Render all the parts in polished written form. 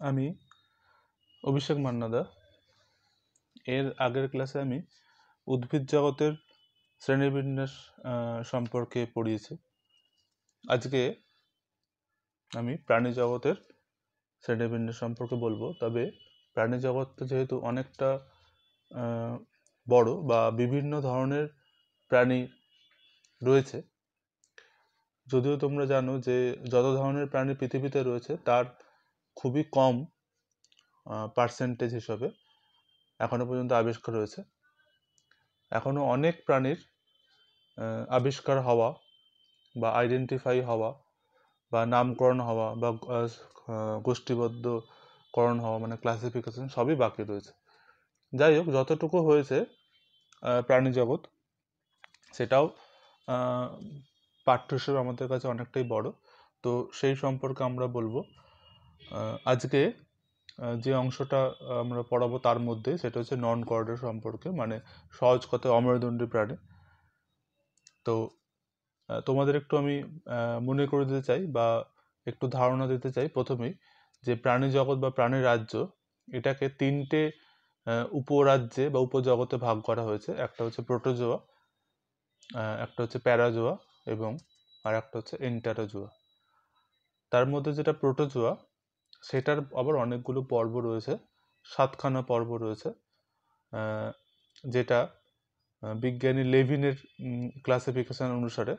আমি অভিষেক মান্নাদা। এর আগের ক্লাসে আমি উদ্ভিদ জগতের শ্রেণীবিন্যাস সম্পর্কে পড়িয়েছি। আজকে আমি প্রাণী জগতের শ্রেণীবিন্যাস সম্পর্কে বলবো। তবে প্রাণী জগৎটা যেহেতু অনেকটা বড় বা বিভিন্ন ধরনের প্রাণী রয়েছে, যদিও তোমরা জানো যে যত ধরনের প্রাণী পৃথিবীতে রয়েছে তার খুবই কম পার্সেন্টেজ হিসাবে এখনো পর্যন্ত আবিষ্কার হয়েছে। এখনো অনেক প্রাণীর আবিষ্কার হওয়া বা আইডেন্টিফাই হওয়া বা নামকরণ হওয়া বা গোষ্ঠীবদ্ধকরণ হওয়া, মানে ক্লাসিফিকেশন, সবই বাকি রয়েছে। যাই হোক, যতটুকু হয়েছে প্রাণী জগৎ, সেটাও পাঠ্য হিসেবে আমাদের কাছে অনেকটাই বড়। তো সেই সম্পর্কে আমরা বলবো। আজকে যে অংশটা আমরা পড়াবো তার মধ্যে সেটা হচ্ছে নন কর্ডের সম্পর্কে, মানে সহজ কথায় অমেরুদণ্ডী প্রাণী। তো তোমাদের একটু আমি মনে করে দিতে চাই বা একটু ধারণা দিতে চাই প্রথমেই, যে প্রাণী জগৎ বা প্রাণী রাজ্য এটাকে তিনটে উপরাজ্যে বা উপজগতে ভাগ করা হয়েছে। একটা হচ্ছে প্রোটোজোয়া, একটা হচ্ছে প্যারাজোয়া এবং আর একটা হচ্ছে এন্টারোজোয়া। তার মধ্যে যেটা প্রোটোজোয়া, সেটার আবার অনেকগুলো পর্ব রয়েছে, 7খানা পর্ব রয়েছে, যেটা বিজ্ঞানী লেভিনের ক্লাসিফিকেশন অনুসারে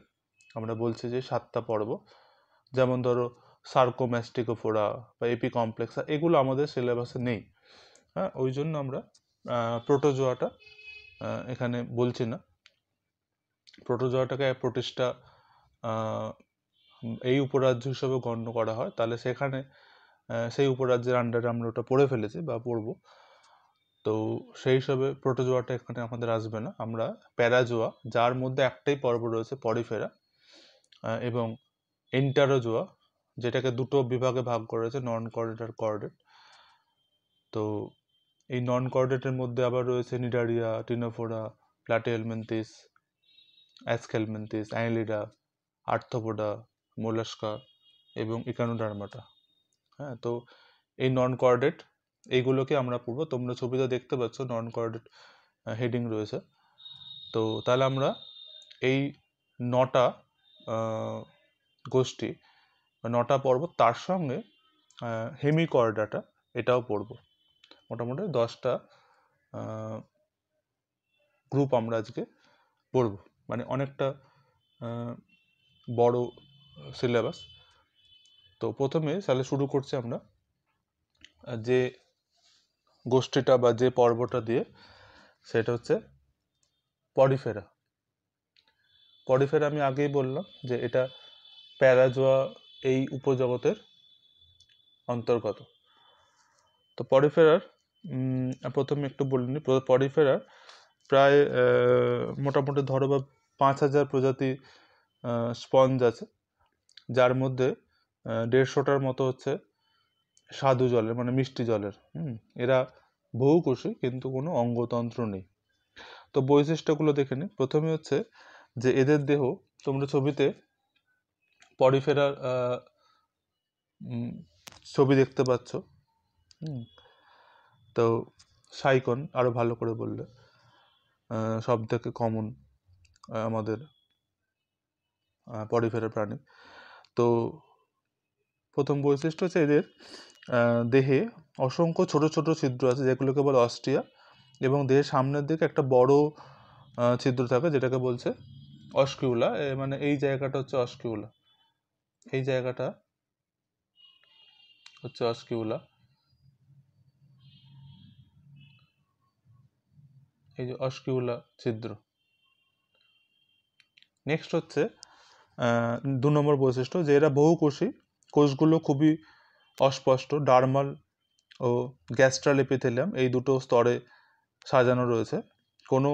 আমরা বলছি যে 7টা পর্ব। যেমন ধরো সার্কোম্যাস্টিকোফোরা বা এপিকমপ্লেক্সা, এগুলো আমাদের সিলেবাসে নেই। হ্যাঁ, ওই জন্য আমরা প্রোটোজোয়াটা এখানে বলছি না। প্রোটোজোয়াটাকে প্রোটিস্টা এই উপরাজ্য হিসেবে গণ্য করা হয়, তাহলে সেখানে সেই উপরাজ্যের আন্ডারে আমরা ওটা পড়ে ফেলেছি বা পড়বো। তো সেই হিসাবে প্রোটোজোয়াটা এখানে আমাদের আসবে না। আমরা প্যারাজোয়া, যার মধ্যে একটাই পর্ব রয়েছে পরিফেরা, এবং এন্টারোজোয়া, যেটাকে দুটো বিভাগে ভাগ করেছে, নন কর্ডেট আর কর্ডেট। তো এই নন কর্ডেটের মধ্যে আবার রয়েছে Cnidaria, Ctenophora, Platyhelminthes, Aschelminthes, Annelida, Arthropoda, Mollusca এবং ইকানোডার্মাটা। হ্যাঁ, তো এই নন কর্ডেট এইগুলোকে আমরা পড়বো। তোমরা ছবিতে দেখতে পাচ্ছ নন কর্ডেট হেডিং রয়েছে। তো তাহলে আমরা এই 9টা গোষ্ঠী বা 9টা পর্ব, তার সঙ্গে হেমিকর্ডাটা এটাও পড়ব। মোটামুটি 10টা গ্রুপ আমরা আজকে পড়ব, মানে অনেকটা বড় সিলেবাস। তো প্রথমে তাহলে শুরু করছি আমরা যে গোষ্ঠীটা বা যে পর্বটা দিয়ে, সেটা হচ্ছে পরিফেরা। পরিফেরা আমি আগেই বললাম যে এটা প্যারাজোয়া এই উপজগতের অন্তর্গত। তো পরিফেরার প্রথমে একটু বলে নিই। পরিফেরার প্রায় মোটামুটি ধরো বা 5000 প্রজাতি স্পঞ্জ আছে, যার মধ্যে 150টার মতো হচ্ছে স্বাদু জলের, মানে মিষ্টি জলের। এরা বহুকোষী, কিন্তু কোনো অঙ্গতন্ত্র নেই। তো বৈশিষ্ট্যগুলো দেখে নিই। প্রথমে হচ্ছে যে এদের দেহ, তোমরা ছবিতে পরিফেরার ছবি দেখতে পাচ্ছ। তো সাইকন আরো ভালো করে বললে, সব থেকে কমন আমাদের পরিফেরা প্রাণী। তো প্রথম বৈশিষ্ট্য হচ্ছে এদের দেহে অসংখ্য ছোট ছোট ছিদ্র আছে, যেগুলোকে বলে অস্টিয়া, এবং দেহের সামনের দিকে একটা বড় ছিদ্র থাকে, যেটাকে বলছে অস্কিউলা। মানে এই জায়গাটা হচ্ছে অস্কিউলা, এই জায়গাটা হচ্ছে অস্কিউলা, এই যে অস্কিউলা ছিদ্র। নেক্সট হচ্ছে 2 নম্বর বৈশিষ্ট্য, যে এরা বহুকোষী। কোষগুলো খুবই অস্পষ্ট, ডার্মাল ও গ্যাস্ট্রাল এপিথেলিয়াম এই দুটো স্তরে সাজানো রয়েছে। কোনো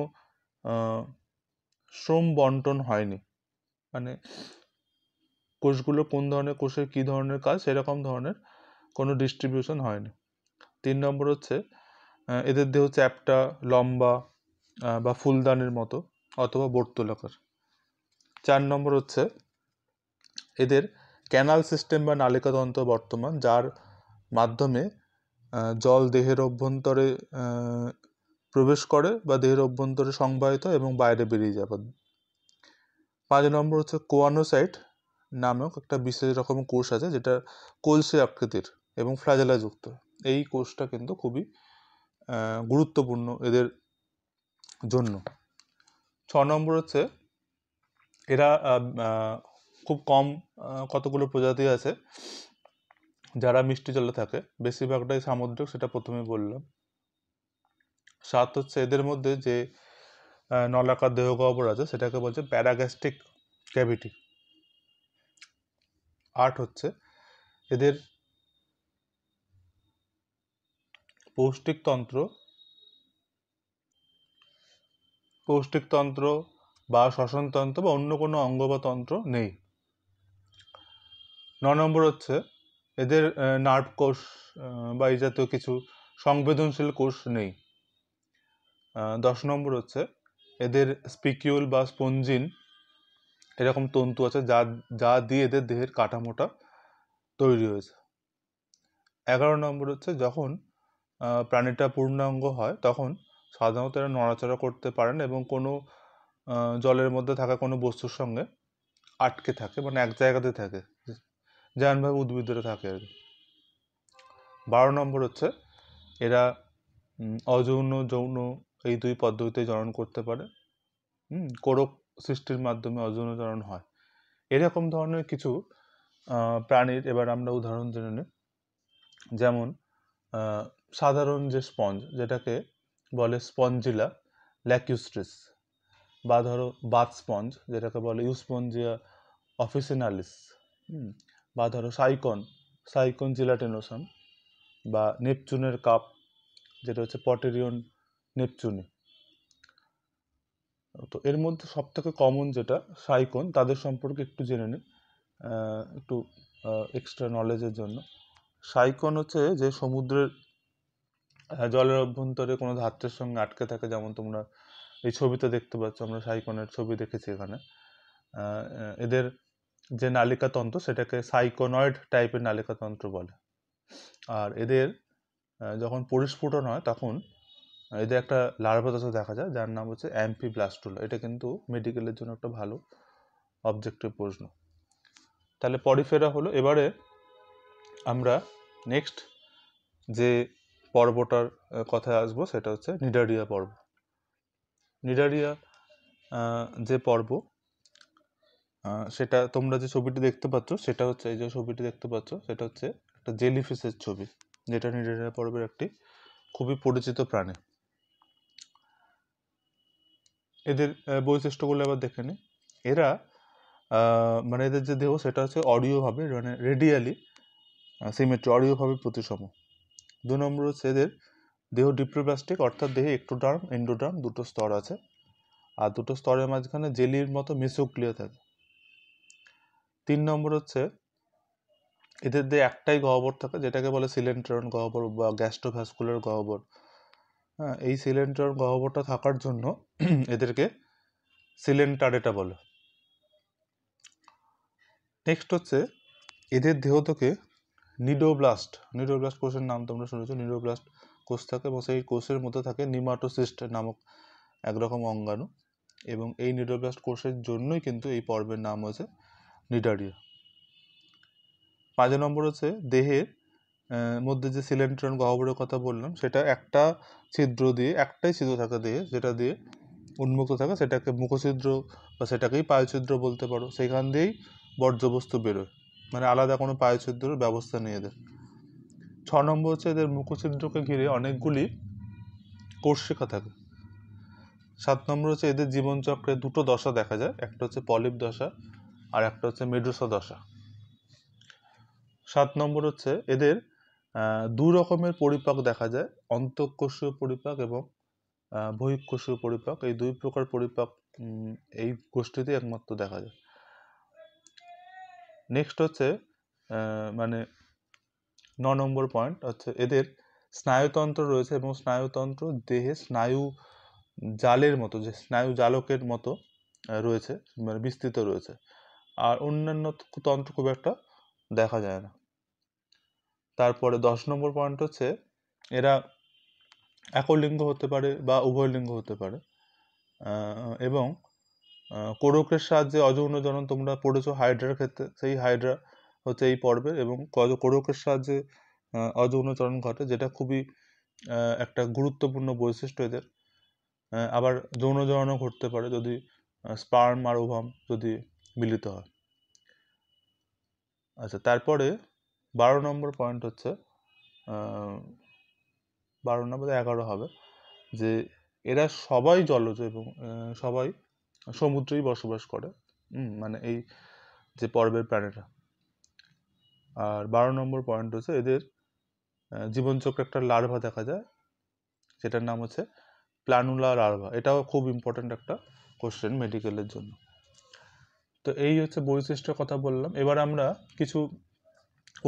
শ্রম বন্টন হয়নি, মানে কোষগুলো কোন ধরনের কোষের কী ধরনের কাজ, সেরকম ধরনের কোনো ডিস্ট্রিবিউশন হয়নি। 3 নম্বর হচ্ছে এদের দেহ চ্যাপ্টা, লম্বা বা ফুলদানির মতো অথবা বর্তুলাকার। 4 নম্বর হচ্ছে এদের ক্যানাল সিস্টেম বা নালিকাতন্ত্র বর্তমান, যার মাধ্যমে জল দেহের অভ্যন্তরে প্রবেশ করে বা দেহের অভ্যন্তরে সংবাহিত এবং বাইরে বেরিয়ে যাবে। 5 নম্বর হচ্ছে কোয়ানোসাইট নামক একটা বিশেষ রকম কোষ আছে, যেটা কলসি আকৃতির এবং ফ্ল্যাজেলা যুক্ত। এই কোষটা কিন্তু খুবই গুরুত্বপূর্ণ এদের জন্য। 6 নম্বর হচ্ছে এরা খুব কম কতগুলো প্রজাতি আছে যারা মিষ্টি জলে থাকে, বেশিরভাগটাই সামুদ্রিক, সেটা প্রথমে বললাম। 7 হচ্ছে এদের মধ্যে যে নলাকার দেহগহ্বর আছে সেটাকে বলছে প্যারাগ্যাস্ট্রিক ক্যাভিটি। 8 হচ্ছে এদের পৌষ্টিকতন্ত্র বা শ্বসনতন্ত্র বা অন্য কোনো অঙ্গ বা তন্ত্র নেই। 9 নম্বর হচ্ছে এদের নার্ভ কোষ বা এই জাতীয় কিছু সংবেদনশীল কোষ নেই। 10 নম্বর হচ্ছে এদের স্পিকিউল বা স্পঞ্জিন এরকম তন্তু আছে যা দিয়ে এদের দেহের কাঠামোটা তৈরি হয়েছে। 11 নম্বর হচ্ছে যখন প্রাণীটা পূর্ণাঙ্গ হয় তখন সাধারণত এরা নড়াচড়া করতে পারেন এবং কোনো জলের মধ্যে থাকা কোনো বস্তুর সঙ্গে আটকে থাকে, মানে এক জায়গাতে থাকে, যেমনভাবে উদ্ভিদরা থাকে আর কি। 12 নম্বর হচ্ছে এরা অযৌন যৌন এই দুই পদ্ধতিতে জনন করতে পারে। কোরক সৃষ্টির মাধ্যমে অযৌন জনন হয়। এরকম ধরনের কিছু প্রাণীর এবার আমরা উদাহরণ জেনে নিই। যেমন সাধারণ যে স্পঞ্জ, যেটাকে বলে স্পঞ্জিলা ল্যাকিউস্ট্রিস, বা ধরো বাথ স্পঞ্জ যেটাকে বলে ইউস্পঞ্জিয়া অফিসিনালিস, বা ধরো সাইকন জিলাটিনোসাম, বা নেপচুনের কাপ যেটা হচ্ছে পটেরিয়ন নেপচুনি। তো এর মধ্যে সব থেকে কমন যেটা সাইকন, তাদের সম্পর্কে একটু জেনে নিই একটু এক্সট্রা নলেজের জন্য। সাইকন হচ্ছে যে সমুদ্রের জলের অভ্যন্তরে কোনো ধাত্রের সঙ্গে আটকে থাকে, যেমন তোমরা এই ছবিতে দেখতে পাচ্ছ, আমরা সাইকনের ছবি দেখেছি এখানে। এদের যে নালিকাতন্ত্র সেটাকে সাইকোনয়েড টাইপের নালিকাতন্ত্র বলে। আর এদের যখন পরিস্ফুটন হয় তখন এদের একটা লার্ভা দশা দেখা যায় যার নাম হচ্ছে অ্যাম্ফিব্লাস্টুলা। এটা কিন্তু মেডিকেলের জন্য একটা ভালো অবজেক্টিভ প্রশ্ন। তাহলে পরিফেরা হলো। এবারে আমরা নেক্সট যে পর্বটার কথায় আসবো সেটা হচ্ছে নিডারিয়া পর্ব। নিডারিয়া যে পর্ব, সেটা তোমরা যে ছবিটি দেখতে পাচ্ছ সেটা হচ্ছে, এই যে ছবিটি দেখতে পাচ্ছ সেটা হচ্ছে একটা জেলিফিশের ছবি, যেটা নিডারিয়া পর্বের একটি খুবই পরিচিত প্রাণী। এদের বৈশিষ্ট্যগুলো আবার দেখে নিই। এরা মানে এদের যে দেহ সেটা হচ্ছে অডিওভাবে, মানে রেডিয়ালি সিমেট্রি, অডিওভাবে প্রতিসম। 2 নম্বর হচ্ছে এদের দেহ ডিপ্লোপ্লাস্টিক, অর্থাৎ দেহে এক্টোডার্ম এন্ডোডার্ম দুটো স্তর আছে, আর দুটো স্তরের মাঝখানে জেলির মতো মিসোক্লিয়া থাকে। 3 নম্বর হচ্ছে এদের দেহে একটাই গহ্বর থাকে, যেটাকে বলে সিলেন্ট্রন গহ্বর বা গ্যাস্ট্রোভ্যাসকুলার গহ্বর। হ্যাঁ, এই সিলেন্ট্রন গহ্বরটা থাকার জন্য এদেরকে সিলেন্টারেটা বলে। নেক্সট হচ্ছে এদের দেহ থেকে নিডোব্লাস্ট কোষের নাম তোমরা শুনেছো, নিডোব্লাস্ট কোষ থাকে এবং সেই কোষের মধ্যে থাকে নিমাটোসিস্ট নামক একরকম অঙ্গাণু, এবং এই নিডোব্লাস্ট কোষের জন্যই কিন্তু এই পর্বের নাম হয়েছে নিডারিয়া। 5 নম্বর হচ্ছে দেহের মধ্যে যে সিলেন্ট্রন গহ্বরের কথা বললাম সেটা একটাই ছিদ্র থাকে দেহে, যেটা দিয়ে উন্মুক্ত থাকে, সেটাকে মুখছিদ্র বা সেটাকেই পায়ুছিদ্র বলতে পারো। সেখান দিয়েই বর্জ্যবস্তু বেরোয়, মানে আলাদা কোনো পায়ুছিদ্রের ব্যবস্থা নেই এদের। 6 নম্বর হচ্ছে এদের মুখছিদ্রকে ঘিরে অনেকগুলি কোষশিখা থাকে। 7 নম্বর হচ্ছে এদের জীবনচক্রে দুটো দশা দেখা যায়, একটা হচ্ছে পলিপ দশা আর একটা হচ্ছে মেডুসা দশা। 7 নম্বর হচ্ছে এদের দু রকমের পরিপাক দেখা যায়, অন্তঃকোষীয় পরিপাক এবং বহিঃকোষীয় পরিপাক। এই দুই প্রকার পরিপাক এই গোষ্ঠীতে একমাত্র দেখা যায়। নেক্সট হচ্ছে মানে 9 নম্বর পয়েন্ট হচ্ছে এদের স্নায়ুতন্ত্র রয়েছে, এবং স্নায়ুতন্ত্র দেহে স্নায়ু জালের মতো, যে স্নায়ু জালকের মতো রয়েছে, মানে বিস্তৃত রয়েছে, আর অন্যান্য তন্ত্র খুব একটা দেখা যায় না। তারপরে 10 নম্বর পয়েন্ট হচ্ছে এরা একলিঙ্গ হতে পারে বা উভয় লিঙ্গ হতে পারে, এবং কোরকের সাহায্যে অযৌন জনন তোমরা পড়েছো হাইড্রার ক্ষেত্রে, সেই হাইড্রা হচ্ছে এই পর্বের, এবং কোরকের সাহায্যে অযৌন চরণ ঘটে, যেটা খুবই একটা গুরুত্বপূর্ণ বৈশিষ্ট্য এদের। আবার যৌন জননও ঘটতে পারে যদি স্পার্ম আর ওভাম যদি মিলিত হয়। আচ্ছা, তারপরে 12 নম্বর পয়েন্ট হচ্ছে 12 নম্বর 11 হবে, যে এরা সবাই জলজ এবং সবাই সমুদ্রেই বসবাস করে, মানে এই যে পর্বের প্রাণীরা। আর 12 নম্বর পয়েন্ট হচ্ছে এদের জীবনচক্রে একটা লার্ভা দেখা যায়, যেটার নাম হচ্ছে প্ল্যানুলা লার্ভা। এটাও খুব ইম্পর্ট্যান্ট একটা কোশ্চেন মেডিকেলের জন্য। তো এই হচ্ছে বৈশিষ্ট্যের কথা বললাম। এবার আমরা কিছু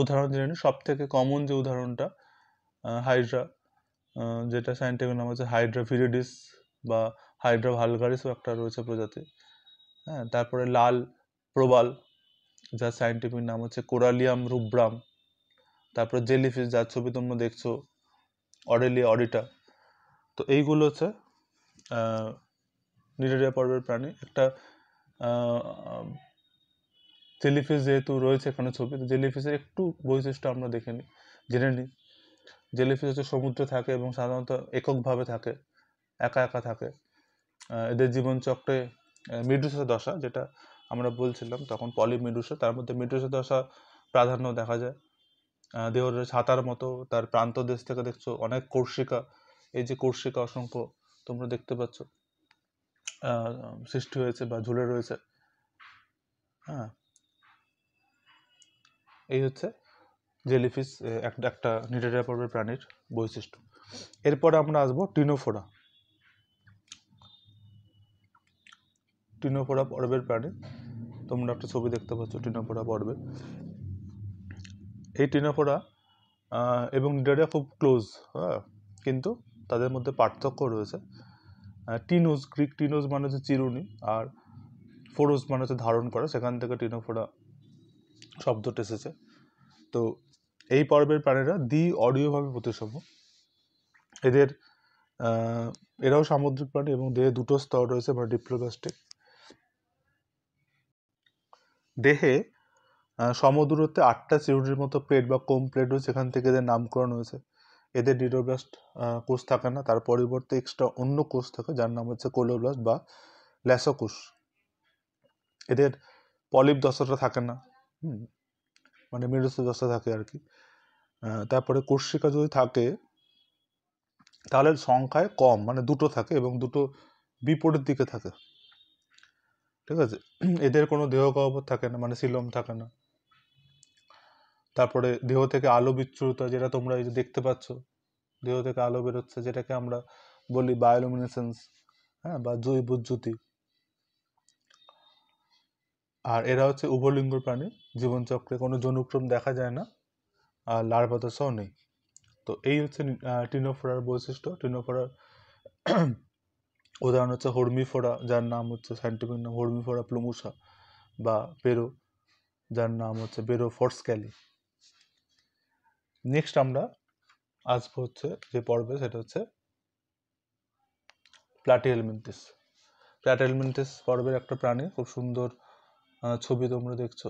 উদাহরণ জেনে নিই। সব থেকে কমন যে উদাহরণটা হাইড্রা, যেটা সায়েন্টিফিক নাম হচ্ছে হাইড্রা ভিরিডিস বা হাইড্রা ভালগারিসও একটা রয়েছে প্রজাতি। হ্যাঁ, তারপরে লাল প্রবাল, যার সায়েন্টিফিক নাম হচ্ছে কোরালিয়াম রুব্রাম। তারপরে জেলিফিশ, যার ছবি তোমরা দেখছো, অরেলিয়া অরিটা। তো এইগুলো হচ্ছে নিডারিয়া পর্বের প্রাণী। একটা জেলিফিশ যেহেতু রয়েছে এখানে ছবি, তো জেলিফিশের একটু বৈশিষ্ট্য আমরা দেখে নিই, জেনে নিই। জেলিফিশ হচ্ছে সমুদ্রে থাকে এবং সাধারণত এককভাবে থাকে, একা একা থাকে। এদের জীবনচক্রে মেডুসা দশা, যেটা আমরা বলছিলাম তখন পলিমেডুসা, তার মধ্যে মেডুসা দশা প্রাধান্য দেখা যায়। দেহটা ছাতার মতো, তার প্রান্ত দেশ থেকে দেখছো অনেক কোর্সিকা, এই যে কোর্সিকা অসংখ্য তোমরা দেখতে পাচ্ছ সৃষ্টি হয়েছে বা ঝুলে রয়েছে। হ্যাঁ, এই হচ্ছে জেলিফিশ একটা নিডারিয়া পর্বের প্রাণীর বৈশিষ্ট্য। এরপরে আমরা আসবো টিনোফোরা। টিনোফোরা পর্বের প্রাণী, তোমরা একটা ছবি দেখতে পাচ্ছ টিনোফোরা পর্বের। এই টিনোফোরা এবং নিডারিয়া খুব ক্লোজ, হ্যাঁ, কিন্তু তাদের মধ্যে পার্থক্য রয়েছে। টিনোস, গ্রিক টিনোস মানে হচ্ছে চিরুনি, আর ফোরোস মানে হচ্ছে ধারণ করা, সেখান থেকে টিনোফোরা শব্দটা এসেছে। তো এই পর্বের প্রাণীরা অডিওভাবে প্রতিসম। এদের এরাও সামুদ্রিক প্রাণী এবং দেহে দুটো স্তর রয়েছে, মানে ডিপ্লোগাস্টিক। দেহে সমদূরত্বে 8টা চিরুনির মতো প্লেট বা কোম প্লেট রয়েছে, সেখান থেকে এদের নামকরণ হয়েছে। এদের ডিডোব্লাস্ট কোষ থাকে না, তার পরিবর্তে এক্সট্রা অন্য কোষ থাকে, যার নাম হচ্ছে কোলোব্লাস্ট বা ল্যাসোকোষ। এদের পলিপ দশাটা থাকে না, মানে মেরুস্থ দশা থাকে আর কি। তারপরে কোষিকা যদি থাকে তাহলে সংখ্যায় কম, মানে দুটো থাকে এবং দুটো বিপরীত দিকে থাকে, ঠিক আছে। এদের কোনো দেহ গহ্বর থাকে না, মানে সিলম থাকে না। তারপরে দেহ থেকে আলো বিচ্ছুরতা, যেটা তোমরা এই যে দেখতে পাচ্ছ, দেহ থেকে আলো বেরোচ্ছে, যেটাকে আমরা বলি বায়োলুমিনেসেন্স, হ্যাঁ, বা জৈবজ্যোতি। আর এরা হচ্ছে উভলিঙ্গ প্রাণী, জীবনচক্রে কোনো যৌনক্রম দেখা যায় না, আর লার্ভা দশাও নেই। তো এই হচ্ছে টিনোফোরার বৈশিষ্ট্য। টিনোফোরার উদাহরণ হচ্ছে হর্মিফোরা, যার নাম হচ্ছে সায়েন্টিফিক নাম হর্মিফোরা প্লুমুসা, বা বেরো, যার নাম হচ্ছে বেরো ফোর্সক্যালি। নেক্সট আমরা আসবো হচ্ছে যে পর্বে, সেটা হচ্ছে প্লাটিহেলমিনথেস। প্লাটিহেলমিনথেস পর্বের একটা প্রাণী, খুব সুন্দর ছবি তোমরা দেখছো।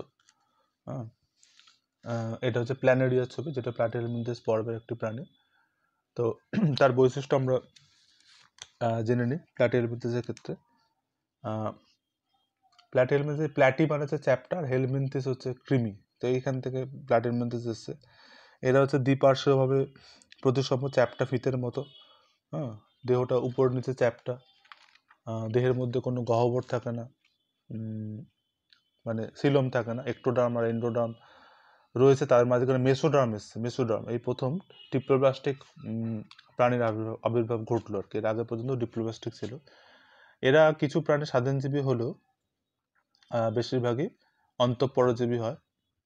হ্যাঁ, এটা হচ্ছে প্ল্যানেরিয়ার ছবি, যেটা প্লাটিহেলমিনথেস পর্বের একটি প্রাণী। তো তার বৈশিষ্ট্য আমরা জেনে নিই প্লাটিহেলমিনথেসের ক্ষেত্রে। প্লাটিহেলমিনথেস, প্ল্যাটি মানে হচ্ছে চ্যাপ্টা, আর হেলমিনথেস হচ্ছে কৃমি, তো এইখান থেকে প্লাটিহেলমিনথেস এসছে। এরা হচ্ছে দ্বিপার্শ্বভাবে প্রতিসম, চ্যাপ্টা ফিতের মতো। হ্যাঁ, দেহটা উপর নিচে চ্যাপ্টা, দেহের মধ্যে কোনো গহ্বর থাকে না, মানে সিলম থাকে না। একটোডার্ম আর এন্ডোডার্ম রয়েছে, তার মাঝখানে মেসোডার্ম এসছে। মেসোডার্ম এই প্রথম ডিপ্লোব্লাস্টিক প্রাণীর আবির্ভাব ঘটলো আর কি, এর আগে পর্যন্ত ডিপ্লোব্লাস্টিক ছিল। এরা কিছু প্রাণী স্বাধীনজীবী হলেও বেশিরভাগই অন্তঃপরজীবী হয়,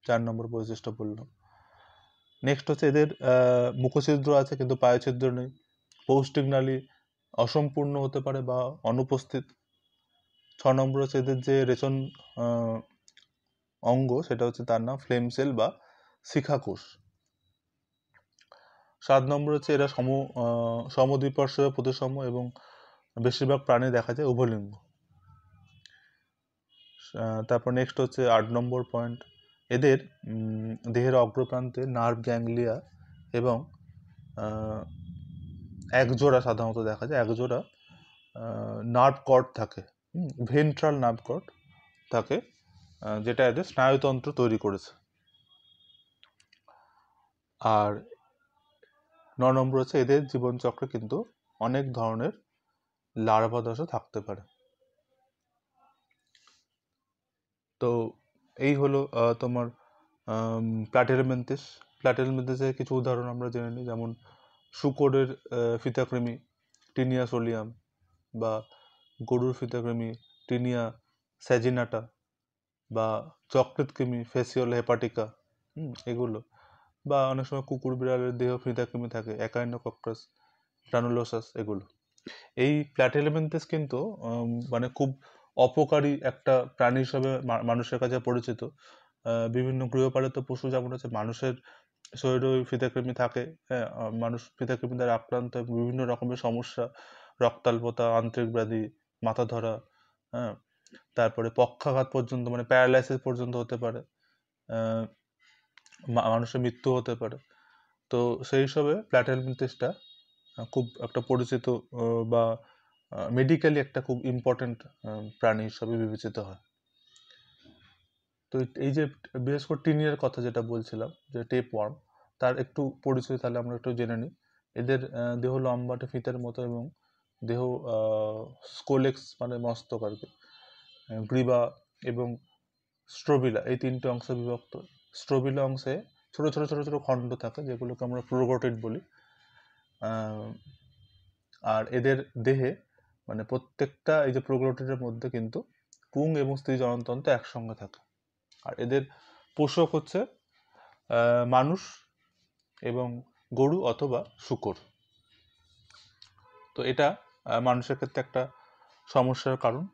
4 নম্বর বৈশিষ্ট্য বললাম। নেক্সট হচ্ছে এদের মুখছিদ্র আছে কিন্তু পায়ুছিদ্র নেই। পৌষ্টিক নালী অসম্পূর্ণ হতে পারে বা অনুপস্থিত। 6 নম্বর হচ্ছে এদের যে রেচন অঙ্গ, সেটা হচ্ছে তার নাম ফ্লেম সেল বা শিখাকোষ। 7 নম্বর হচ্ছে এরা সমদ্বিপার্শ্বীয় প্রতিসম এবং বেশিরভাগ প্রাণী দেখা যায় উভলিঙ্গ। তারপর নেক্সট হচ্ছে 8 নম্বর পয়েন্ট, এদের দেহের অগ্রপ্রান্তে নার্ভ গ্যাংলিয়া এবং একজোড়া সাধারণত দেখা যায়, একজোড়া নার্ভ কর্ড থাকে, ভেন্ট্রাল নার্ভ কর্ড থাকে, যেটা এদের স্নায়ুতন্ত্র তৈরি করেছে। আর 9 নম্বর হচ্ছে এদের জীবনচক্রে কিন্তু অনেক ধরনের লার্ভা দশা থাকতে পারে। তো এই হলো তোমার প্ল্যাটিহেলমিনথেস। প্ল্যাটিহেলমিনথেসের কিছু উদাহরণ আমরা জেনে নিই, যেমন শূকরের ফিতাকৃমি টিনিয়া সোলিয়াম, বা গরুর ফিতাকৃমি টিনিয়া স্যাজিনাটা, বা চকলেট কৃমি ফেসিওলা হেপাটিকা, এগুলো, বা অনেক সময় কুকুর বিড়ালের দেহ ফিতাকৃমি থাকে অ্যাকাইনোকক্কাস গ্রানুলোসাস, এগুলো। এই প্ল্যাটিহেলমিনথেস কিন্তু মানে খুব অপকারী একটা প্রাণী হিসাবে মানুষের কাছে পরিচিত। বিভিন্ন গৃহপালিত পশু যেমন হচ্ছে মানুষের শরীরে ওই ফিতাকৃমি থাকে, হ্যাঁ, মানুষ ফিতাকৃমি দ্বারা আক্রান্ত বিভিন্ন রকমের সমস্যা, রক্তাল্পতা, আন্ত্রিক ব্যাধি, মাথা ধরা, হ্যাঁ, তারপরে পক্ষাঘাত পর্যন্ত, মানে প্যারালাইসিস পর্যন্ত হতে পারে, মানুষের মৃত্যু হতে পারে। তো সেই হিসাবে প্ল্যাটিহেলমিনথেসটা খুব একটা পরিচিত বা মেডিকেলি একটা খুব ইম্পর্টেন্ট প্রাণী হিসাবে বিবেচিত হয়। তো এই যে বিশেষ করে টিনিয়ার কথা যেটা বলছিলাম, যে টেপ ওয়ার্ম, তার একটু পরিচয় তাহলে আমরা একটু জেনে নিই। এদের দেহ লম্বাটে ফিতের মতো এবং দেহ স্কোলেক্স মানে মস্তক আর কি, গ্রীবা এবং স্ট্রোবিলা, এই 3টে অংশে বিভক্ত। স্ট্রোবিলা অংশে ছোট ছোট ছোট ছোট খণ্ড থাকে, যেগুলোকে আমরা প্রোগ্লোটিড বলি। আর এদের দেহে মানে প্রত্যেকটা এই যে প্রোগ্লোটিডের মধ্যে কিন্তু পুং এবং স্ত্রী জননতন্ত্র একসঙ্গে থাকে। আর এদের পোষক হচ্ছে মানুষ এবং গরু অথবা শূকর। তো এটা মানুষের ক্ষেত্রে একটা সমস্যার কারণ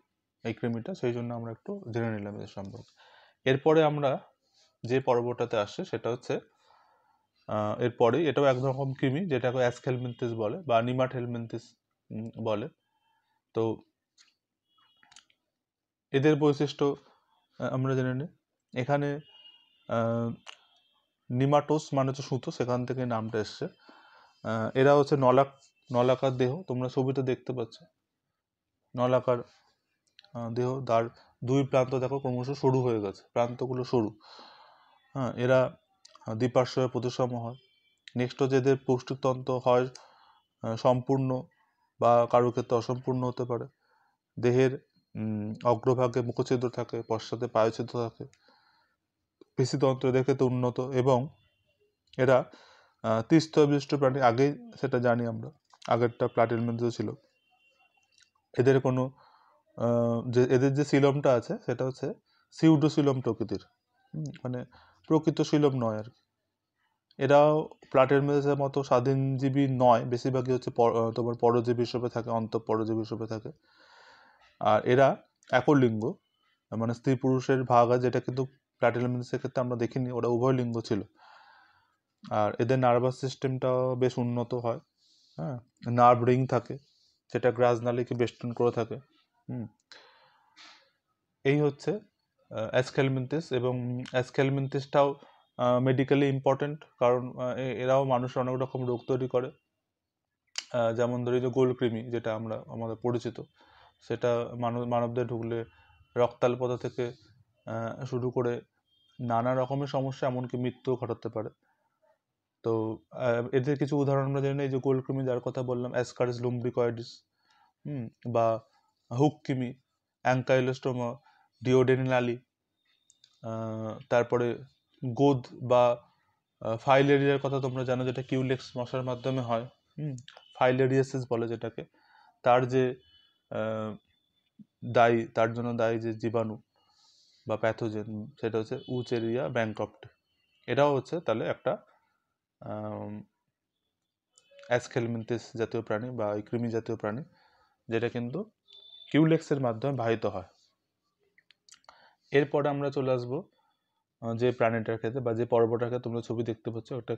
এই কৃমিটা, সেই জন্য আমরা একটু জেনে নিলাম এর সম্পর্কে। এরপরে আমরা যে পর্বটাতে আসছে সেটা হচ্ছে এরপরে এটাও এক রকম কৃমি, যেটাকে অ্যাসকেলমিনথেস বলে বা নিমাটহেলমিনথেস বলে। তো এদের বৈশিষ্ট্য আমরা জেনে নিই। এখানে নিমাটোস মানে হচ্ছে সুতো, সেখান থেকে নামটা এসছে। এরা হচ্ছে নলাকার দেহ, তোমরা ছবিতে দেখতে পাচ্ছ নলাকার দেহ, তার দুই প্রান্ত দেখো ক্রমশ সরু হয়ে গেছে, প্রান্তগুলো সরু। হ্যাঁ, এরা দ্বিপার্শ্বীয় প্রতিসম হয়। নেক্সট হচ্ছে এদের পৌষ্টিকতন্ত্র হয় সম্পূর্ণ বা কারোর ক্ষেত্রে অসম্পূর্ণ হতে পারে। দেহের অগ্রভাগে মুখছিদ্র থাকে, পশ্চাতে পায়ুছিদ্র থাকে। পেশিতন্ত্র এদের ক্ষেত্রে উন্নত এবং এরা ত্রিস্তবিষ্ট প্রাণী, আগেই সেটা জানি আমরা, আগেরটা প্ল্যাটিহেলমিনথেস ছিল। এদের কোনো যে এদের যে সিলমটা আছে সেটা হচ্ছে সিউডোসিলম প্রকৃতির, মানে প্রকৃত সিলম নয় আর কি। এরাও প্ল্যাটিহেলমিনথেসের মতো স্বাধীনজীবী নয়, বেশিরভাগই হচ্ছে তোমার পরজীবী হিসেবে থাকে, অন্তঃপরজীবী হিসেবে থাকে। আর এরা একলিঙ্গ, মানে স্ত্রী পুরুষের ভাগ আছে, যেটা কিন্তু প্ল্যাটিহেলমিনথেসের ক্ষেত্রে আমরা দেখিনি, ওরা উভয় লিঙ্গ ছিল। আর এদের নার্ভাস সিস্টেমটাও বেশ উন্নত হয়, হ্যাঁ, নার্ভ রিং থাকে যেটা গ্রাজনালীকে বেষ্টন করে থাকে। এই হচ্ছে অ্যাসকেলমিনথেস, এবং অ্যাসকেলমিনথেসটাও মেডিকেলি ইম্পর্টেন্ট, কারণ এরাও মানুষের অনেক রকম রোগ তৈরি করে। যেমন ধরি যে গোলকৃমি, যেটা আমরা আমাদের পরিচিত, সেটা মানবদের ঢুকলে রক্তাল্পতা থেকে শুরু করে নানা রকমের সমস্যা, এমনকি মৃত্যু ঘটাতে পারে। তো এদের কিছু উদাহরণ আমরা জানি, এই যে গোলকৃমি যার কথা বললাম, অ্যাসকারিস লুম্ব্রিকয়েডিস, বা হুক কৃমি, অ্যাঙ্কাইলোস্টোমা ডিওডেনিনালি, তারপরে গোদ বা ফাইলেরিয়ার কথা তোমরা জানো, যেটা কিউলেক্স মশার মাধ্যমে হয়, ফাইলেরিয়াসিস বলে যেটাকে। তার যে দায়ী, তার জন্য দায়ী যে জীবাণু বা প্যাথোজেন, সেটা হচ্ছে উচেরিয়া ব্যাংকপ্ট। এটাও হচ্ছে তাহলে একটা অ্যাসকেলমিনথেস জাতীয় প্রাণী বা কৃমি জাতীয় প্রাণী, যেটা কিন্তু কিউলেক্সের মাধ্যমে বাহিত হয়। এরপরে আমরা চলে আসবো যে প্রাণীটার ক্ষেত্রে বা যে পর্বটার ক্ষেত্রে তোমরা ছবি দেখতে পাচ্ছ, ওটা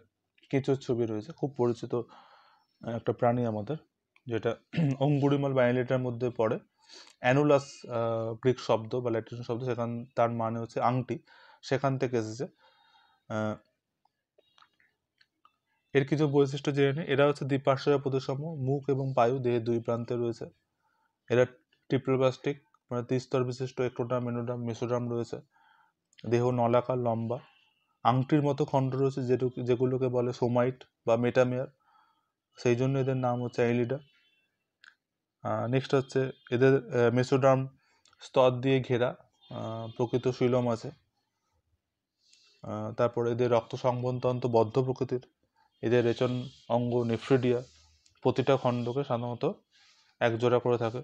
কেঁচোর ছবি রয়েছে, খুব পরিচিত একটা প্রাণী আমাদের, যেটা অঙ্গুরিমাল বাইলেটার মধ্যে পড়ে। অ্যানুলাস গ্রিক শব্দ বা ল্যাটিন শব্দ, সেখান তার মানে হচ্ছে আংটি, সেখান থেকে এসেছে। এর কিছু বৈশিষ্ট্য জেনে নিই। এরা হচ্ছে দ্বিপার্শ্বীয় প্রতিসম, মুখ এবং পায়ু দেহের দুই প্রান্তে রয়েছে। এরা ট্রিপ্লোপ্লাস্টিক, মানে ত্রিস্তর বিশিষ্ট এক্টোডার্ম, এনোডার্ম, মেসোডার্ম রয়েছে। দেহ নলাকার, লম্বা, আংটির মতো খণ্ড রয়েছে যেগুলোকে বলে সোমাইট বা মেটামেয়ার, সেই জন্য এদের নাম হচ্ছে অ্যানিলিডা। নেক্সট হচ্ছে এদের মেসোডার্ম স্তর দিয়ে ঘেরা, প্রকৃত শৈলম আছে। তারপরে এদের রক্ত সংবহনতন্ত্র বদ্ধ প্রকৃতির। এদের রেচন অঙ্গ নেফ্রিডিয়া, প্রতিটা খণ্ডকে সাধারণত একজোড়া করে থাকে।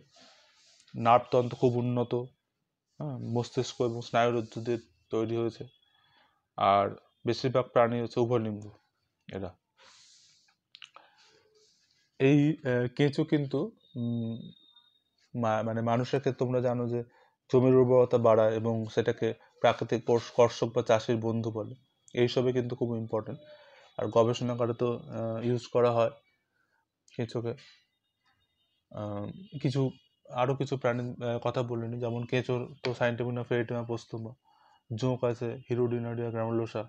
নার্ভতন্ত্র খুব উন্নত, মস্তিষ্ক এবং স্নায়ুরজ্জু দিয়ে তৈরি হয়েছে। আর বেশিরভাগ প্রাণী হচ্ছে উভয়লিঙ্গ এরা। এই কেঁচো কিন্তু মানে মানুষের ক্ষেত্রে তোমরা জানো যে জমির উর্বরতা বাড়ায় এবং সেটাকে প্রাকৃতিক কর্ষক বা চাষির বন্ধু বলে, এইসবে কিন্তু খুব ইম্পর্টেন্ট। আর গবেষণাগারে তো ইউজ করা হয় কেঁচোকে। কিছু আরও কিছু প্রাণীর কথা বলে নিই, যেমন কেঁচোর তো সাইন্টিফিক নাম ফেরিটিমা পোস্তুমা, জোঁক আছে হিরোডিনারিয়া গ্রানুলোসা,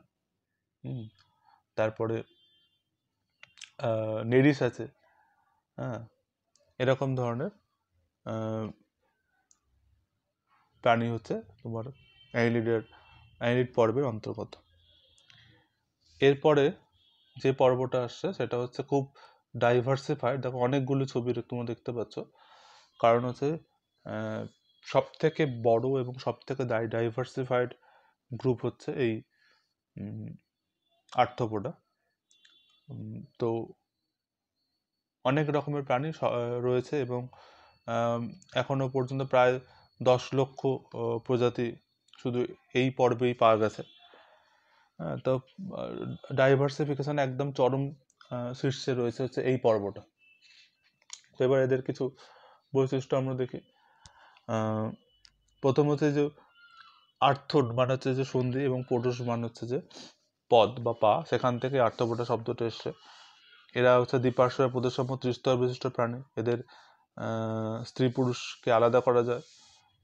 তারপরে নেরিস আছে, হ্যাঁ, এরকম ধরনের প্রাণী হচ্ছে তোমার অ্যানিলিড পর্বের অন্তর্গত। এরপরে যে পর্বটা আসছে সেটা হচ্ছে খুব ডাইভার্সিফাইড। দেখো অনেকগুলো ছবি তোমরা দেখতে পাচ্ছ, কারণ হচ্ছে সব থেকে বড় এবং সব থেকে ডাইভার্সিফাইড গ্রুপ হচ্ছে এই আর্থ্রোপোডা। তো অনেক রকমের প্রাণী রয়েছে এবং এখনো পর্যন্ত প্রায় 10 লক্ষ প্রজাতি শুধু এই পর্বেই পাওয়া গেছে। তো ডাইভার্সিফিকেশন একদম চরম শীর্ষে রয়েছে হচ্ছে এই পর্বটা। তো এবার এদের কিছু বৈশিষ্ট্য আমরা দেখি। প্রথম হচ্ছে যে আর্থোড মানে হচ্ছে যে সন্ধি এবং পোডোস মানে হচ্ছে যে পদ বা পা, সেখান থেকে আর্থ্রোপোডা শব্দটা এসছে। এরা হচ্ছে দ্বিপার্শ্বীয় প্রতিসম ত্রিস্তর বিশিষ্ট প্রাণী। এদের স্ত্রী পুরুষকে আলাদা করা যায়,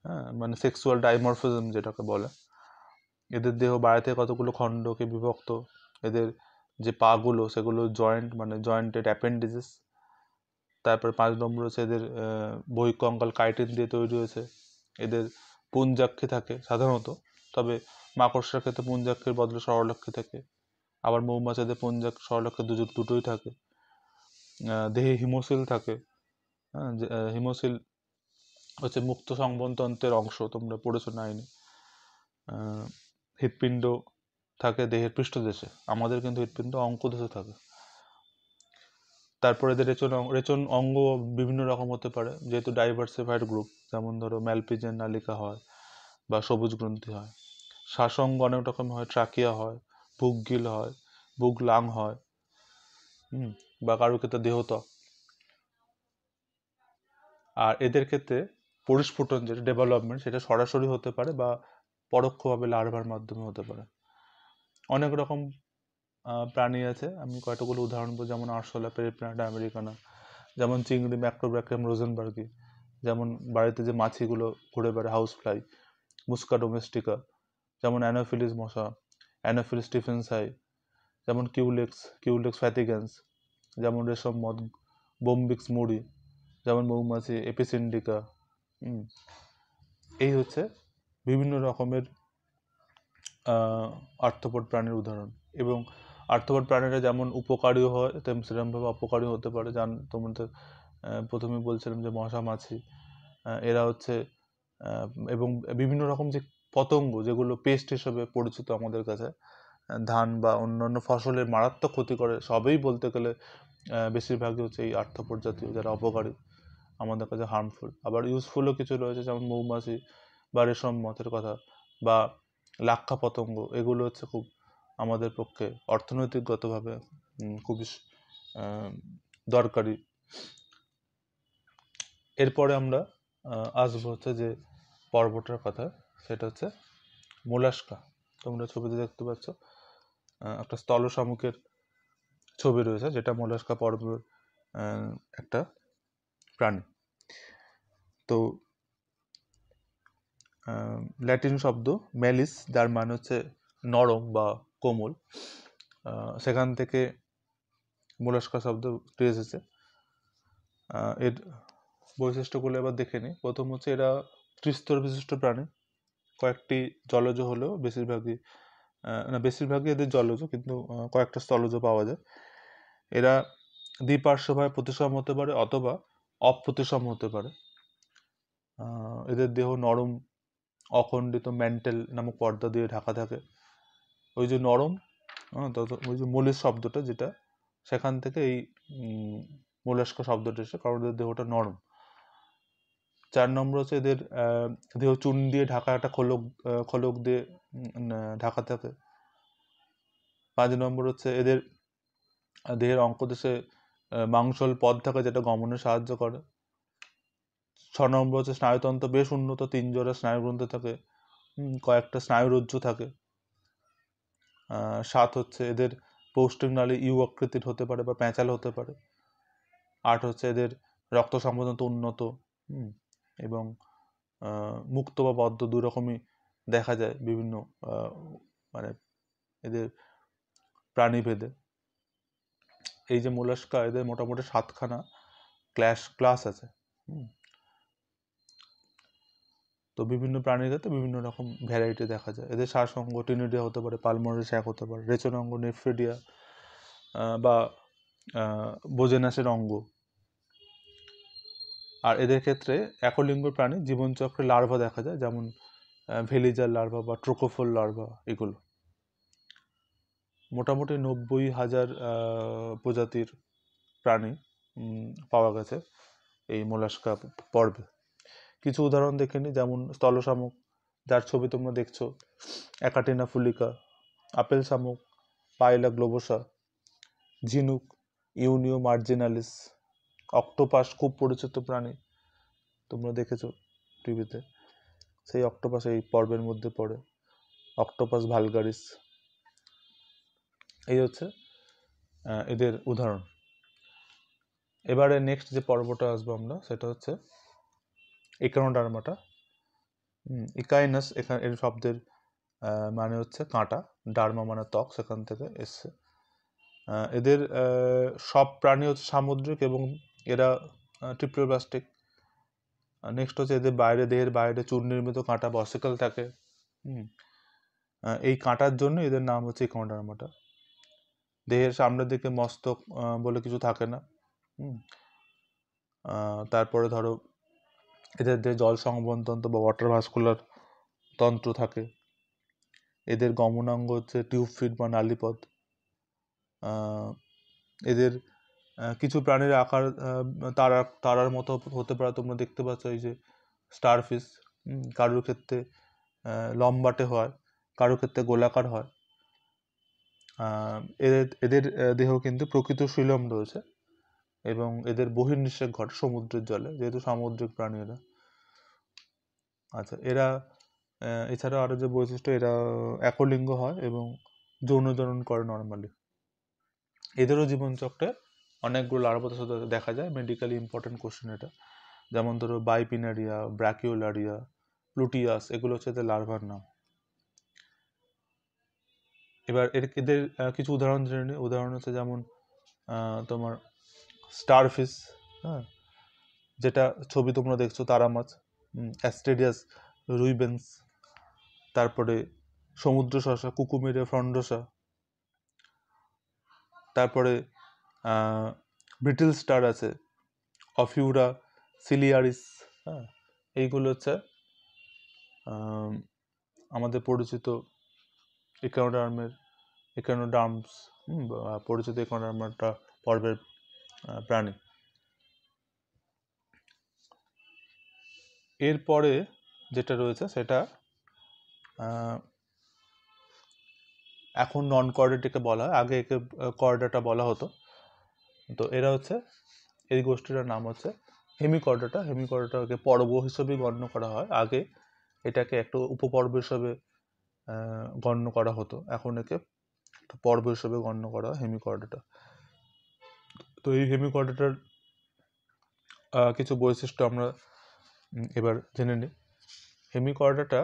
হ্যাঁ, মানে সেক্সুয়াল ডাইমরফিজম যেটাকে বলে। এদের দেহ বাইরে থেকে কতগুলো খণ্ডকে বিভক্ত। এদের যে পাগুলো সেগুলো জয়েন্ট, মানে জয়েন্টেড অ্যাপেন্ডিসেস। তারপর 5 নম্বর হচ্ছে এদের বহিঃকঙ্কাল কাইটিন দিয়ে তৈরি হয়েছে। এদের পুঞ্জাক্ষী থাকে সাধারণত, তবে মাকড়সার ক্ষেত্রে পুঞ্জাক্ষীর বদলে সরলাক্ষী থাকে। আবার মৌমাছিদের পুঞ্জাক্ষী সরলাক্ষী দুটোই থাকে। দেহে হিমোসিল থাকে, হ্যাঁ, হিমোসিল হচ্ছে মুক্ত সংবহনতন্ত্রের অংশ, তোমরা পড়েছো 9-এ। হৃৎপিণ্ড থাকে দেহের পৃষ্ঠদেশে, আমাদের কিন্তু হৃৎপিণ্ড অঙ্কদেশে থাকে। তারপরে এদের রেচন অঙ্গ বিভিন্ন রকম হতে পারে, যেহেতু ডাইভার্সিফাইড গ্রুপ। যেমন ধরো ম্যালপিজিয়ান নালিকা হয় বা সবুজ গ্রন্থি হয়। শ্বাসঙ্গ অনেক রকম হয়, ট্রাকিয়া হয়, বুক গিল হয়, বুক লাং হয়, বা কারোর ক্ষেত্রে দেহত্বক। আর এদের ক্ষেত্রে পরিস্ফুটন যেটা ডেভেলপমেন্ট, সেটা সরাসরি হতে পারে বা পরোক্ষভাবে লার্ভার মাধ্যমে হতে পারে। অনেক রকম প্রাণী আছে, আমি কয়টাগুলো উদাহরণ বলবো, যেমন আরশোলা, পেরিপ্রান্টা আমেরিকানা, যেমন চিংড়ি ম্যাক্রোব্র্যাকিয়াম রোজেনবার্গি, যেমন বাড়িতে যে মাছিগুলো ঘুরে বেড়ায় হাউস ফ্লাই, মুস্কা ডোমেস্টিকা, যেমন অ্যানোফিলিস মশা, অ্যানোফিলিস স্টিফেন্সাই, যেমন কিউলেক্স ফ্যাটিগ্যান্স, যেমন রেশম মদ, বোম্বিক্স মুড়ি, যেমন মৌমাছি এপিসিন্ডিকা। এই হচ্ছে বিভিন্ন রকমের আর্থ্রোপড প্রাণীর উদাহরণ। এবং আর্থ্রোপড প্রাণীরা যেমন উপকারীও হয়, তেমন সেরকমভাবে অপকারীও হতে পারে। তোমাদের প্রথমে বলছিলাম যে মশা মাছি, এরা হচ্ছে এবং বিভিন্ন রকম যে পতঙ্গ যেগুলো পেস্ট হিসেবে পরিচিত আমাদের কাছে, ধান বা অন্যান্য ফসলের মারাত্মক ক্ষতি করে, সবই বলতে গেলে বেশিরভাগই হচ্ছে এই আর্থ্রোপড জাতীয়, যারা অপকারী, আমাদের কাছে হার্মফুল। আবার ইউজফুলও কিছু রয়েছে, যেমন মৌমাছি বা রেশম মথের কথা, বা লাক্ষা পতঙ্গ। এগুলো হচ্ছে খুব আমাদের পক্ষে অর্থনৈতিকগতভাবে খুবই দরকারি। এরপরে আমরা আসবো হচ্ছে যে পর্বটার কথা, সেটা হচ্ছে মোলাস্কা। তোমরা ছবিতে দেখতে পাচ্ছ একটা স্থল শামুকের ছবি রয়েছে, যেটা মোলাস্কা পর্বের একটা প্রাণী। তো ল্যাটিন শব্দ ম্যালিস, যার মানে হচ্ছে নরম বা কোমল, সেখান থেকে মোলাস্কা শব্দটি এসেছে। এর বৈশিষ্ট্যগুলো এবার দেখে নিই। প্রথম হচ্ছে এরা ত্রিস্তর বিশিষ্ট প্রাণী, কয়েকটি জলজ হলেও বেশিরভাগই এদের জলজ, কিন্তু কয়েকটা স্থলজ পাওয়া যায়। এরা দ্বিপার্শ্বভাবে প্রতিসম হতে পারে অথবা অপ্রতিসম হতে পারে। এদের দেহ নরম অখণ্ডিত ম্যান্টেল নামক পর্দা দিয়ে ঢাকা থাকে। ওই যে নরম, ওই যে মোলিস শব্দটা যেটা, সেখান থেকে এই মোলাস্কা শব্দটা এসে, কারণ এদের দেহটা নরম। 4 নম্বর হচ্ছে এদের দেহ চুন দিয়ে ঢাকা, একটা খোলক দিয়ে ঢাকা থাকে। 5 নম্বর হচ্ছে এদের দেহের অঙ্কদেশে মাংসল পদ থাকে, যেটা গমনে সাহায্য করে। 6 নম্বর হচ্ছে স্নায়ুতন্ত্র বেশ উন্নত, 3 জোড়া স্নায়ুগ্রন্থি থাকে, কয়েকটা স্নায়ুরজ্জু থাকে। 7 হচ্ছে এদের পৌষ্টিক নালী ইউ আকৃতির হতে পারে বা প্যাঁচাল হতে পারে। 8 হচ্ছে এদের রক্ত সংবেদনতা উন্নত, এবং মুক্ত বা বদ্ধ দুই রকমই দেখা যায় বিভিন্ন মানে এদের প্রাণীভেদে। এই যে মোলাস্কা, এদের মোটামুটি 7খানা ক্লাস আছে। তো বিভিন্ন প্রাণীর ক্ষেত্রে বিভিন্ন রকম ভ্যারাইটি দেখা যায়। এদের শ্বাসঅঙ্গ টিনিডিয়া হতে পারে, পালমোনারি স্যাক হতে পারে, রেচনাঙ্গ নেফ্রিডিয়া বা বোজেনাসের অঙ্গ। আর এদের ক্ষেত্রে একলিঙ্গ প্রাণী জীবনচক্রে লার্ভা দেখা যায়, যেমন ভেলিজার লার্ভা বা ট্রোকোফোল লার্ভা। এগুলো মোটামুটি 90,000 প্রজাতির প্রাণী পাওয়া গেছে এই মোলাস্কা পর্বে। কিছু উদাহরণ দেখে নিই, যেমন স্থলশামুক, যার ছবি তোমরা দেখছো, অ্যাকাটিনা ফুলিকা, আপেল শামুক, পাইলা গ্লোবোসা, ঝিনুক ইউনিও মার্জিনালিস, অক্টোপাস খুব পরিচিত প্রাণী, তোমরা দেখেছো টিভিতে, সেই অক্টোপাস এই পর্বের মধ্যে পড়ে, অক্টোপাস ভালগারিস। এই হচ্ছে এদের উদাহরণ। এবারে নেক্সট যে পর্বটা আসবো আমরা, সেটা হচ্ছে ইকানোডার্মাটা। ইকাইনাস, এখানে এর শব্দের মানে হচ্ছে কাঁটা, ডার্মা মানে ত্বক, সেখান থেকে এসছে। এদের সব প্রাণী হচ্ছে সামুদ্রিক এবং এরা ট্রিপ্লোব্লাস্টিক। নেক্সট হচ্ছে এদের দেহের বাইরে চূর্ণ নির্মিত কাঁটা বা অসিকল থাকে। এই কাঁটার জন্য এদের নাম হচ্ছে ইকানোডার্মাটা। দেহের সামনের দিকে মস্তক বলে কিছু থাকে না। তারপরে ধরো এদের দেহে জল সংবহন তন্ত্র বা ওয়াটার ভাস্কুলার তন্ত্র থাকে। এদের গমনাঙ্গ হচ্ছে টিউব ফিট বা নালীপথ। এদের কিছু প্রাণীর আকার তারার মতো হতে পারে, তোমরা দেখতে পাচ্ছ এই যে স্টারফিশ, কারোর ক্ষেত্রে লম্বাটে হয়, কারোর ক্ষেত্রে গোলাকার হয়। এদের দেহ কিন্তু প্রকৃত শৈলম রয়েছে এবং এদের বহির্নিক্ষেপ ঘটে সমুদ্রের জলে, যেহেতু সামুদ্রিক প্রাণী এরা। আচ্ছা, এরা এছাড়া আরও যে বৈশিষ্ট্য, এরা একলিঙ্গ হয় এবং যৌনজনন করে নর্মালি। এদেরও জীবনচক্রে অনেকগুলো লার্ভার সাথে দেখা যায়। মেডিকেলি ইম্পর্টেন্ট কোশ্চেন এটা। যেমন ধরো বাইপিনারিয়া, ব্র্যাকিওলারিয়া, প্লুটিয়াস, এগুলো হচ্ছে এদের লার্ভার নাম। এবার এদের কিছু উদাহরণ জেনে নিই। উদাহরণ হচ্ছে যেমন তোমার স্টারফিশ, হ্যাঁ, যেটা ছবি তোমরা দেখছো, তারা মাছ, অ্যাস্টেডিয়াস রুইবেন্স, তারপরে সমুদ্র শসা কুকুমেরিয়া ফ্রন্ডোসা, তারপরে ব্রিটিল স্টার আছে, অফিউরা সিলিয়ারিস। হ্যাঁ, এইগুলো হচ্ছে আমাদের পরিচিত ইকানোডার্মস পরিচিত ইকানোডার্মাটা পর্বের প্রাণী। এরপরে যেটা রয়েছে সেটা এখন নন কর্ডেটিকে বলা হয়, আগে একে কর্ডাটা বলা হতো। তো এরা হচ্ছে, এই গোষ্ঠীটার নাম হচ্ছে হেমিকর্ডাটা। হেমিকর্ডাটাকে পর্ব হিসেবে গণ্য করা হয়। আগে এটাকে একটা উপপর্ব হিসেবে গণ্য করা হতো, এখন একে পর্ব হিসেবে গণ্য করা হয় হেমিকর্ডাটা। এই হেমিকর্ডেটার কিছু বৈশিষ্ট্য আমরা এবার জেনে নিই। হেমিকর্ডাটা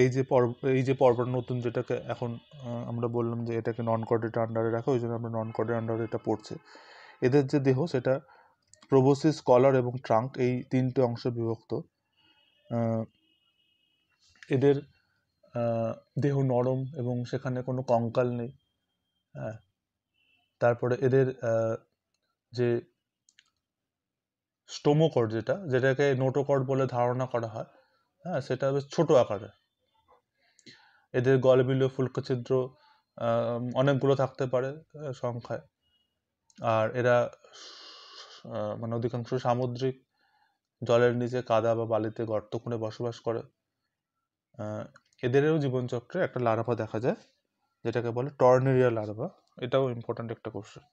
এই যে পর্ব নতুন যেটাকে এখন আমরা বললাম যে এটাকে নন কর্ডেটের আন্ডারে রাখা, ওই জন্য আমরা নন কর্ডের আন্ডারে এটা পড়ছে। এদের যে দেহ সেটা প্রোবোসিস, কলার এবং ট্রাঙ্ক এই তিনটে অংশে বিভক্ত। এদের দেহ নরম এবং সেখানে কোনো কঙ্কাল নেই। হ্যাঁ, তারপরে এদের যে স্টোমোকর্ড যেটাকে নোটোকর্ড বলে ধারণা করা হয়, হ্যাঁ, সেটা বেশ ছোট আকারের। এদের গলবিলীয় ফুলকছিদ্র অনেকগুলো থাকতে পারে সংখ্যায়। আর এরা মানে অধিকাংশ সামুদ্রিক জলের নিচে কাদা বা বালিতে গর্ত খুঁড়ে বসবাস করে। এদেরও জীবনচক্রে একটা লার্ভা দেখা যায় যেটাকে বলে টর্নেরিয়া লার্ভা। এটাও ইম্পর্ট্যান্ট একটা কোশ্চেন।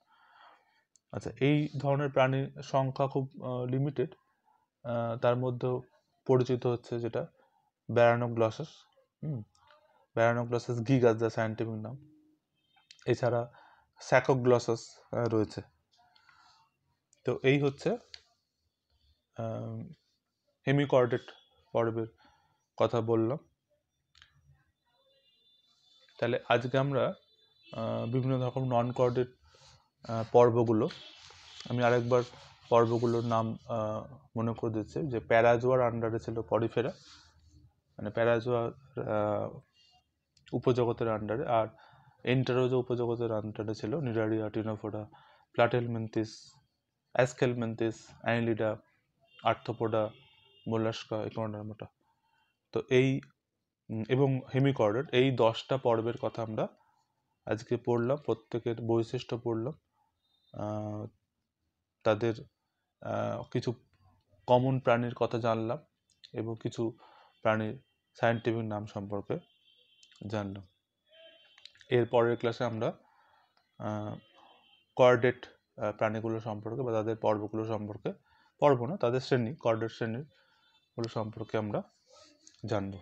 আচ্ছা, এই ধরনের প্রাণীর সংখ্যা খুব লিমিটেড। তার মধ্যেও পরিচিত হচ্ছে যেটা ব্যারানোগ্লসাস। ব্যারানোগ্লসাস গিগাস যা সায়েন্টিফিক নাম। এছাড়া স্যাকোগ্লসাস রয়েছে। তো এই হচ্ছে হেমিকর্ডেট পর্বের কথা বললাম। তাহলে আজকে আমরা বিভিন্ন রকম নন কর্ডেট পর্বগুলো, আমি আরেকবার পর্বগুলোর নাম মনে করে দিচ্ছি। যে প্যারাজোয়ার আন্ডারে ছিল পরিফেরা, মানে প্যারাজোয়ার উপজগতের আন্ডারে, আর এন্টারোজো উপজগতের আন্ডারে ছিল Cnidaria, Ctenophora, Platyhelminthes, Aschelminthes, Annelida, Arthropoda, Mollusca, Echinodermata. তো এই এবং হেমিকর্ডেট, এই 10টা পর্বের কথা আমরা আজকে পড়লাম। প্রত্যেকের বৈশিষ্ট্য পড়লাম, তাদের কিছু কমন প্রাণীর কথা জানলাম এবং কিছু প্রাণীর সায়েন্টিফিক নাম সম্পর্কে জানলাম। এর পরের ক্লাসে আমরা কর্ডেট প্রাণীগুলো সম্পর্কে বা তাদের পর্বগুলো সম্পর্কে, পর্ব না, তাদের শ্রেণী, কর্ডেট শ্রেণীগুলো সম্পর্কে আমরা জানবো।